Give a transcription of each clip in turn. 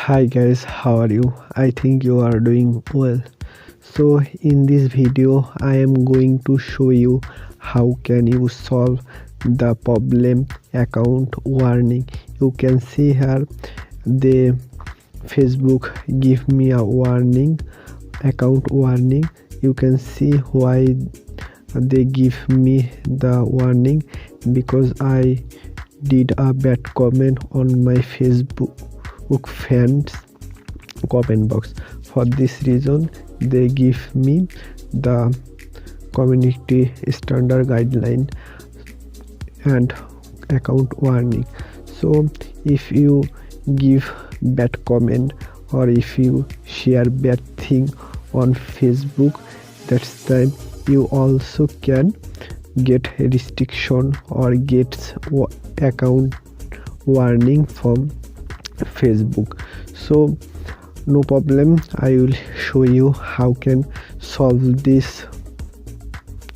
Hi guys, how are you? I think you are doing well. So in this video I am going to show you how can you solve the problem account warning. You can see here the Facebook give me a warning, account warning. You can see why they give me the warning, because I did a bad comment on my Facebook fans comment box. For this reason they give me the community standard guideline and account warning. So if you give bad comment or if you share bad thing on Facebook, that's time you also can get restriction or get account warning from Facebook. So no problem, I will show you how can solve this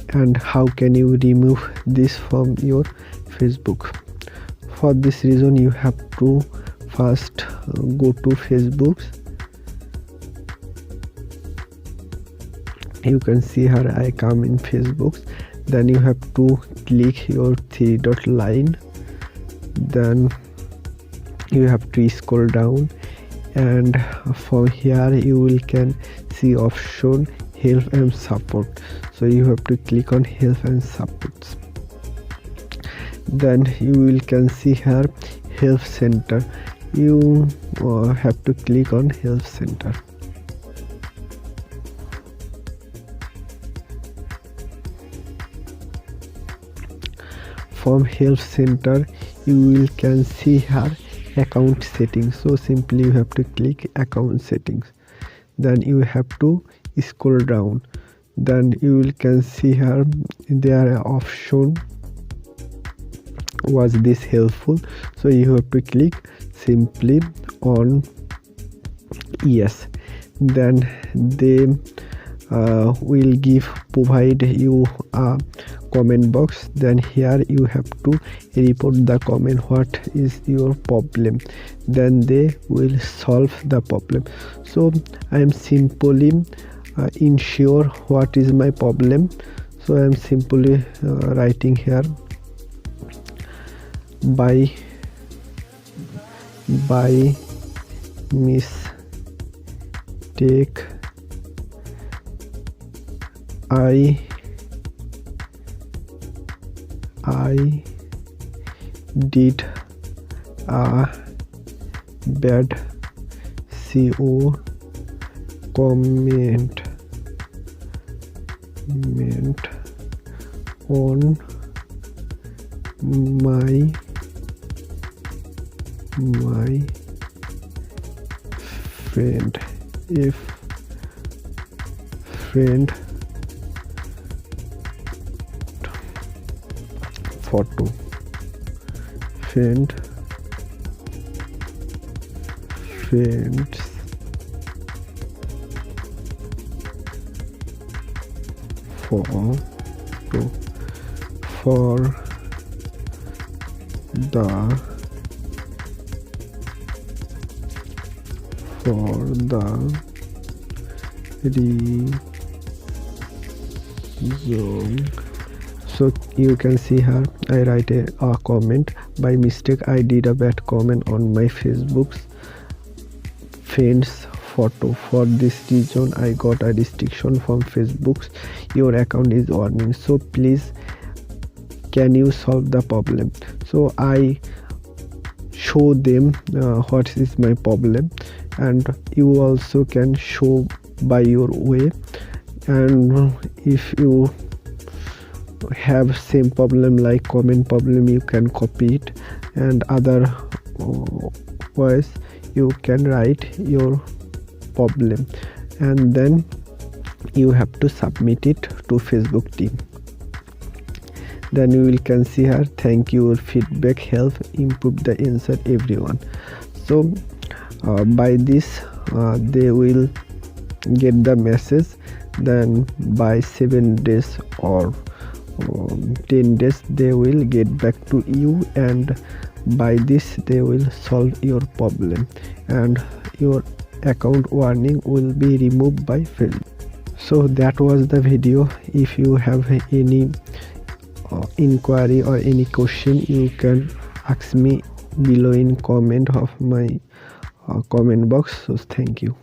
and how can you remove this from your Facebook. For this reason you have to first go to Facebook. You can see here I come in Facebook. Then you have to click your three dot line. Then you have to scroll down, and from here you will can see option help and support. So you have to click on help and support. Then you will can see here help center. You have to click on help center. From help center you will can see here account settings. So simply you have to click account settings. Then you have to scroll down. Then you will can see here there are option was this helpful. So you have to click simply on yes. Then they will provide you a comment box. Then here you have to report the comment, what is your problem. Then they will solve the problem. So I am simply ensure what is my problem. So I am simply writing here by mistake I did a bad CO comment on my friend. If friend photo friends photo for the reason. So you can see here I write a comment. By mistake I did a bad comment on my Facebook's friend's photo. For this reason I got a restriction from Facebook's. Your account is warning. So please can you solve the problem. So I show them what is my problem, and you also can show by your way. And if you have same problem like comment problem, you can copy it, and other ways you can write your problem, and then you have to submit it to Facebook team. Then you will can see here thank you, your feedback help improve the answer everyone. So by this they will get the message. Then by 7 days or 10 days they will get back to you, and By this they will solve your problem and your account warning will be removed by film. So that was the video. If you have any inquiry or any question, you can ask me below in comment of my comment box. So thank you.